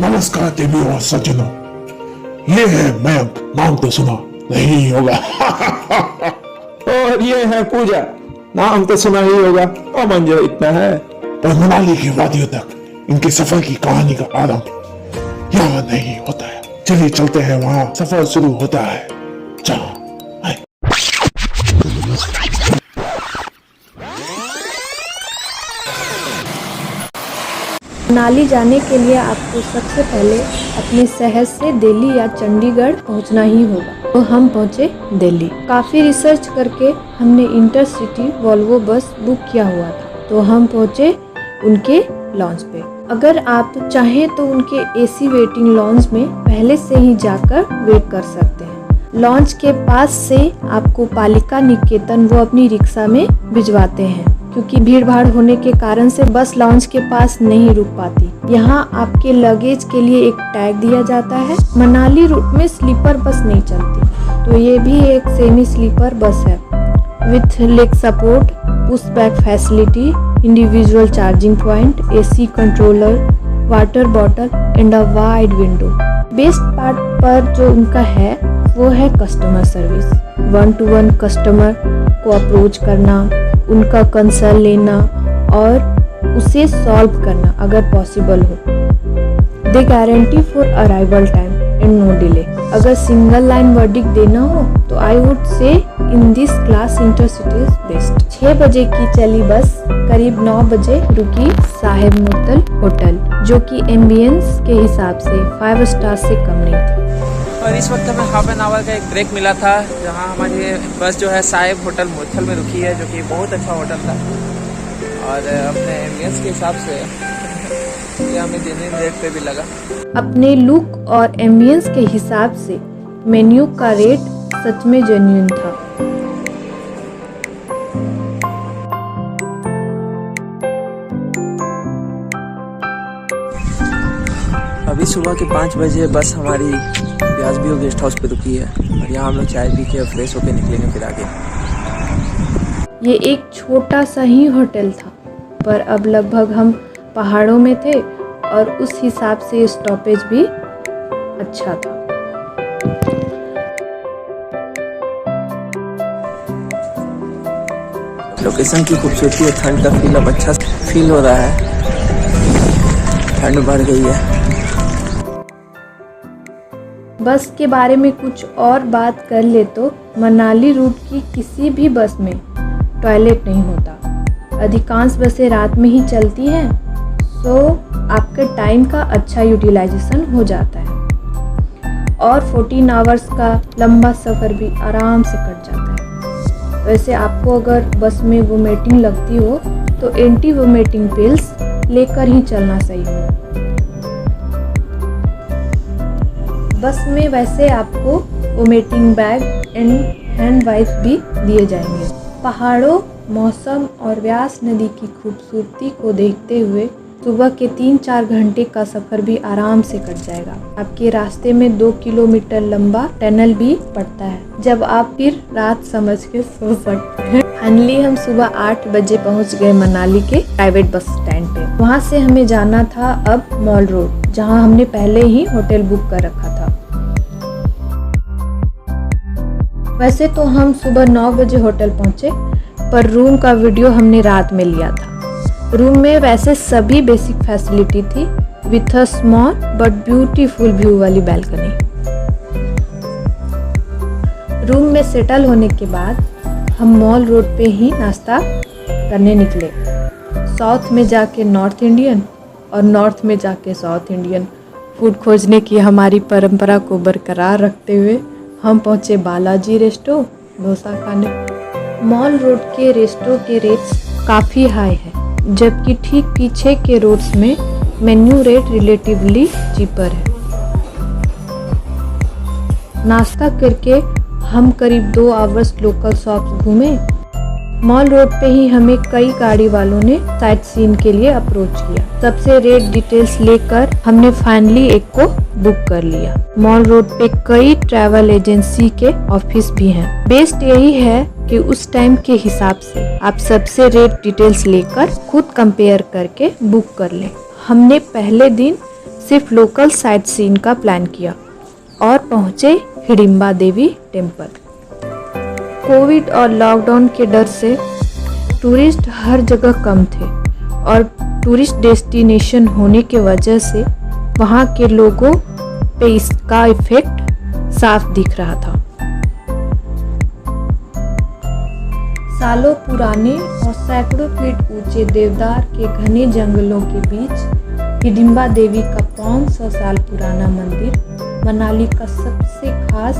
नमस्कार देवी और सज्जनों, ये है मयंक, नाम तो सुना नहीं होगा। और ये है पूजा, नाम तो सुना ही होगा, अमन जो इतना है। और मनाली की वादियों तक इनके सफर की कहानी का आरंभ यहाँ नहीं होता है। चलिए चलते हैं, वहाँ सफर शुरू होता है। चलो। मनाली जाने के लिए आपको सबसे पहले अपने शहर से दिल्ली या चंडीगढ़ पहुंचना ही होगा। तो हम पहुंचे दिल्ली। काफ़ी रिसर्च करके हमने इंटरसिटी वॉल्वो बस बुक किया हुआ था, तो हम पहुंचे उनके लॉन्च पे। अगर आप चाहें तो उनके एसी वेटिंग लॉन्च में पहले से ही जाकर वेट कर सकते हैं। लॉन्च के पास से आपको पालिका निकेतन वो अपनी रिक्शा में भिजवाते हैं, क्योंकि भीड़ भाड़ होने के कारण से बस लॉन्च के पास नहीं रुक पाती। यहाँ आपके लगेज के लिए एक टैग दिया जाता है। मनाली रूट में स्लीपर बस नहीं चलती, तो ये भी एक सेमी स्लीपर बस है with leg support, push back facility, individual charging point, AC controller, water bottle and a wide window. Best part पर जो उनका है वो है कस्टमर सर्विस। 1-to-1 कस्टमर को अप्रोच करना, उनका कंसर्न लेना और उसे सॉल्व करना अगर पॉसिबल हो। They guarantee for arrival time and no delay. अगर सिंगल लाइन वर्डिक्ट देना हो तो I would say in this class intercity is best. 6 बजे की चली बस करीब 9 बजे रुकी साहिब मुर्तल होटल, जो कि एम्बियंस के हिसाब से 5 स्टार से कम नहीं थी। और इस वक्त हमें हाफ एन आवर का एक ब्रेक मिला था, जहां हमारी बस जो है साहिब होटल मुरथल में रुकी है, जो कि बहुत अच्छा होटल था। और अपने एम्बियंस के हिसाब से ये हमें जेन्युइन रेट पे भी लगा। अपने लुक और एम्बियंस के हिसाब से मेन्यू का रेट सच में जेन्युइन था। अभी सुबह के 5 बजे बस हमारी व्यासबीओ गेस्ट हाउस पे रुकी है, और यहाँ हम लोग चाय पी के फ्रेश होके निकलेंगे फिर आगे। ये एक छोटा सा ही होटल था, पर अब लगभग हम पहाड़ों में थे और उस हिसाब से स्टॉपेज भी अच्छा था। लोकेशन की खूबसूरती और ठंड का फील अब अच्छा फील हो रहा है। ठंड बढ़ गई है। बस के बारे में कुछ और बात कर ले तो मनाली रूट की किसी भी बस में टॉयलेट नहीं होता। अधिकांश बसें रात में ही चलती हैं, सो आपके टाइम का अच्छा यूटिलाइजेशन हो जाता है और 14 आवर्स का लंबा सफ़र भी आराम से कट जाता है। वैसे आपको अगर बस में वोमिटिंग लगती हो तो एंटी वोमिटिंग पिल्स लेकर ही चलना सही हो। बस में वैसे आपको vomiting bag and hand wipes भी दिए जाएंगे। पहाड़ों, मौसम और व्यास नदी की खूबसूरती को देखते हुए सुबह के 3-4 घंटे का सफ़र भी आराम से कट जाएगा। आपके रास्ते में 2 किलोमीटर लंबा टनल भी पड़ता है, जब आप फिर रात समझ के सो सकते हैं। फाइनली हम सुबह 8 बजे पहुंच गए मनाली के प्राइवेट बस स्टैंड पे। वहां से हमें जाना था अब मॉल रोड, जहां हमने पहले ही होटल बुक कर रखा था। वैसे तो हम सुबह 9 बजे होटल पहुंचे, पर रूम का वीडियो हमने रात में लिया था। रूम में वैसे सभी बेसिक फैसिलिटी थी, with a small but beautiful view वाली बैल्कनी। रूम में सेटल होने के बाद हम मॉल रोड पे ही नाश्ता करने निकले। साउथ में जाके नॉर्थ इंडियन और नॉर्थ में जाके साउथ इंडियन फूड खोजने की हमारी परंपरा को बरकरार रखते हुए हम पहुंचे बालाजी रेस्टो डोसा खाने। मॉल रोड के रेस्टो के रेट्स काफ़ी हाई है, जबकि ठीक पीछे के रोड्स में मेन्यू रेट रिलेटिवली चीपर है। नाश्ता करके हम करीब 2 आवर्स लोकल शॉप्स घूमे। मॉल रोड पे ही हमें कई गाड़ी वालों ने साइट सीन के लिए अप्रोच किया। सबसे रेट डिटेल्स लेकर हमने फाइनली एक को बुक कर लिया। मॉल रोड पे कई ट्रैवल एजेंसी के ऑफिस भी हैं। बेस्ट यही है कि उस टाइम के हिसाब से आप सबसे रेट डिटेल्स लेकर खुद कंपेयर करके बुक कर लें। हमने पहले दिन सिर्फ लोकल साइट सीन का प्लान किया और पहुंचे हिडिंबा देवी टेम्पल। कोविड और लॉकडाउन के डर से टूरिस्ट हर जगह कम थे और टूरिस्ट डेस्टिनेशन होने के वजह से वहाँ के लोगों पे इसका इफेक्ट साफ दिख रहा था। सालों पुराने और सैकड़ों फीट ऊंचे देवदार के घने जंगलों के बीच हिडिंबा देवी का 500 साल पुराना मंदिर मनाली का सबसे खास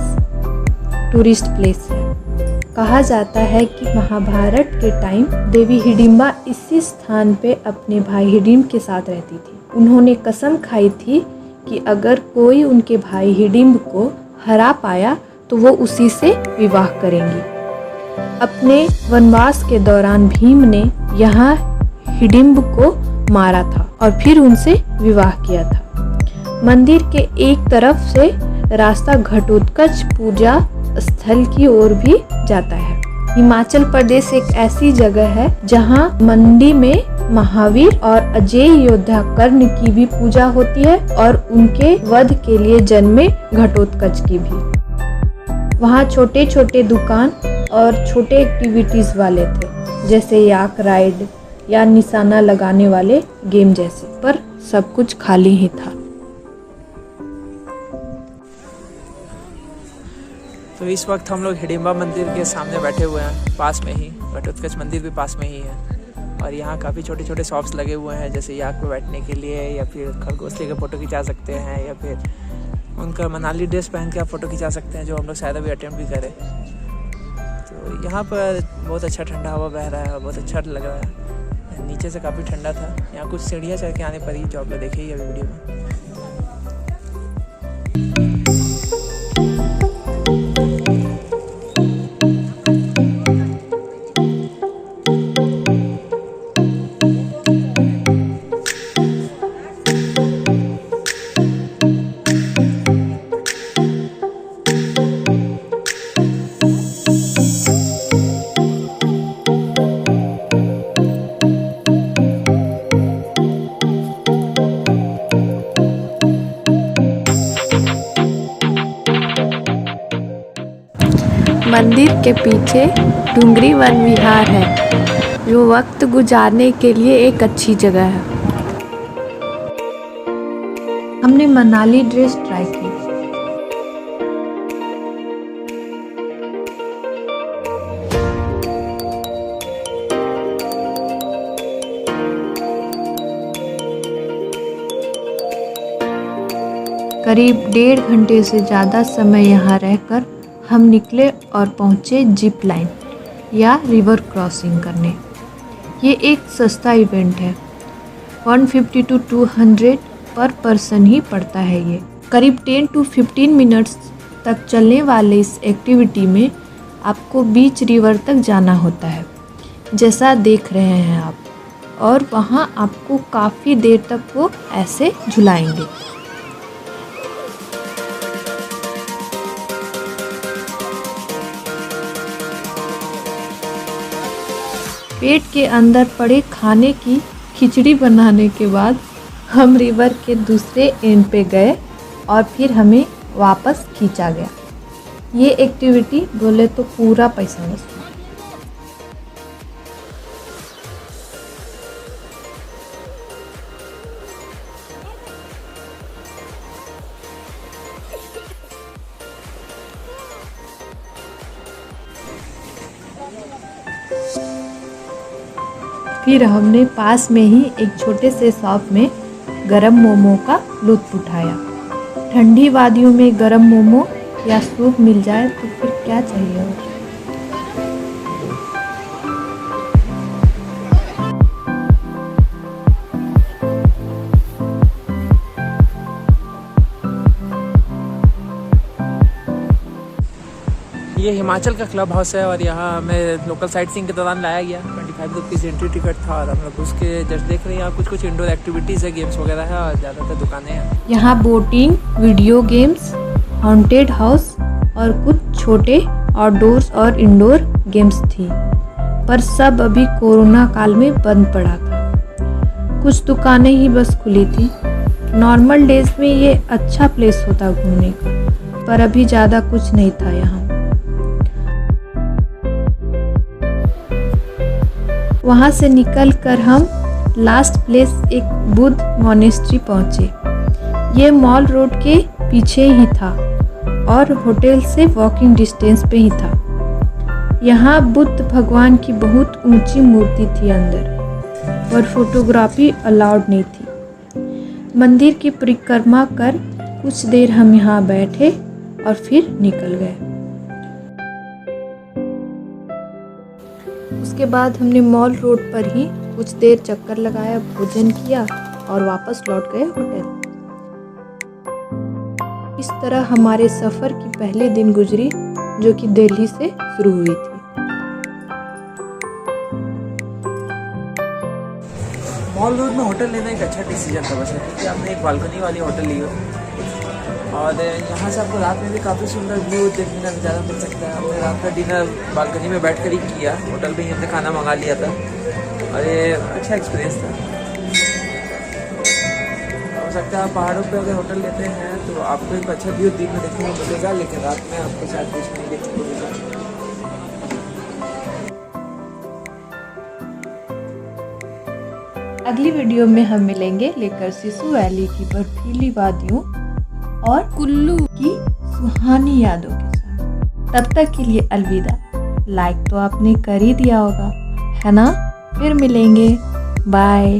टूरिस्ट प्लेस है। कहा जाता है कि महाभारत के टाइम देवी हिडिंबा इसी स्थान पे अपने भाई हिडिंब के साथ रहती थी। उन्होंने कसम खाई थी कि अगर कोई उनके भाई हिडिंब को हरा पाया तो वो उसी से विवाह करेंगी। अपने वनवास के दौरान भीम ने यहाँ हिडिंब को मारा था और फिर उनसे विवाह किया था। मंदिर के एक तरफ से रास्ता घटोत्कच पूजा स्थल की ओर भी जाता है। हिमाचल प्रदेश एक ऐसी जगह है जहां मंडी में महावीर और अजय योद्धा कर्ण की भी पूजा होती है और उनके वध के लिए जन्मे घटोत्कच की भी। वहां छोटे छोटे दुकान और छोटे एक्टिविटीज वाले थे, जैसे याक राइड या निशाना लगाने वाले गेम जैसे, पर सब कुछ खाली ही था। तो इस वक्त हम लोग हिडिंबा मंदिर के सामने बैठे हुए हैं, पास में ही घटोत्कच मंदिर भी पास में ही है। और यहाँ काफ़ी छोटे छोटे शॉप्स लगे हुए हैं, जैसे याक पे बैठने के लिए या फिर खरगोश लेकर फ़ोटो खिंचा सकते हैं या फिर उनका मनाली ड्रेस पहन के आप फ़ोटो खिंचा सकते हैं, जो हम लोग शायद अभी अटेम्प्ट भी करें। तो यहाँ पर बहुत अच्छा ठंडा हवा बह रहा है और बहुत अच्छा लग रहा है। नीचे से काफ़ी ठंडा था। यहाँ कुछ सीढ़ियाँ चढ़ के आने पड़ी, जो आप लोग देखे ही अभी वीडियो में। मंदिर के पीछे डूंगरी वन विहार है, जो वक्त गुजारने के लिए एक अच्छी जगह है। हमने मनाली ड्रेस ट्राई की। करीब 1.5 घंटे से ज़्यादा समय यहाँ रहकर हम निकले और पहुँचे जिप लाइन या रिवर क्रॉसिंग करने। ये एक सस्ता इवेंट है, 150 to 200 पर पर्सन ही पड़ता है। ये करीब 10 to 15 मिनट्स तक चलने वाले इस एक्टिविटी में आपको बीच रिवर तक जाना होता है, जैसा देख रहे हैं आप, और वहाँ आपको काफ़ी देर तक वो ऐसे झुलाएंगे। पेट के अंदर पड़े खाने की खिचड़ी बनाने के बाद हम रिवर के दूसरे एंड पे गए और फिर हमें वापस खींचा गया। ये एक्टिविटी बोले तो पूरा पैसा वसूल। फिर हमने पास में ही एक छोटे से शॉप में गरम मोमो का लुत्फ उठाया। ठंडी वादियों में गरम मोमो या सूप मिल जाए तो फिर क्या चाहिए और। ये हिमाचल का क्लब हाउस है और यहाँ हमें लोकल साइट सीइंग के दौरान लाया गया। 25 रुपीज़ एंट्री टिकट था और हम लोग उसके जस्ट देख रहे हैं। यहाँ कुछ इंडोर एक्टिविटीज़ है, गेम्स वगैरह है और ज़्यादातर दुकानें हैं। यहाँ boating, video games, haunted house और कुछ छोटे आउटडोर्स और इंडोर गेम्स थी, पर सब अभी कोरोना काल में बंद पड़ा था। कुछ दुकानें ही बस खुली थी। नॉर्मल डेज में ये अच्छा प्लेस होता घूमने का, पर अभी ज़्यादा कुछ नहीं था यहाँ। वहाँ से निकलकर हम लास्ट प्लेस एक बुद्ध मॉनेस्ट्री पहुँचे। ये मॉल रोड के पीछे ही था और होटल से वॉकिंग डिस्टेंस पे ही था। यहाँ बुद्ध भगवान की बहुत ऊंची मूर्ति थी अंदर, और फोटोग्राफी अलाउड नहीं थी। मंदिर की परिक्रमा कर कुछ देर हम यहाँ बैठे और फिर निकल गए। उसके बाद हमने मॉल रोड पर ही कुछ देर चक्कर लगाया, भोजन किया और वापस लौट गए होटल। इस तरह हमारे सफ़र की पहले दिन गुजरी, जो कि दिल्ली से शुरू हुई थी। मॉल रोड में होटल लेना एक अच्छा डिसीजन था वैसे, क्योंकि आपने एक बालकनी वाली होटल ली हो और यहाँ से आपको रात में भी काफ़ी सुंदर व्यू देखने का नज़ारा मिल सकता है। हमने रात का डिनर बालकनी में बैठकर ही किया, होटल पे ही हमने खाना मंगा लिया था और ये अच्छा एक्सपीरियंस था। हो सकता है आप पहाड़ों पे अगर होटल लेते हैं तो आपको एक अच्छा व्यू दिन में देखने को मिलेगा, लेकिन रात में आपको शायद कुछ नहीं देखने को मिलेगा। अगली वीडियो में हम मिलेंगे लेकर सिसु वैली की बर्फीली वादियों और कुल्लू की सुहानी यादों के साथ। तब तक के लिए अलविदा। लाइक तो आपने कर ही दिया होगा, है ना? फिर मिलेंगे। बाय।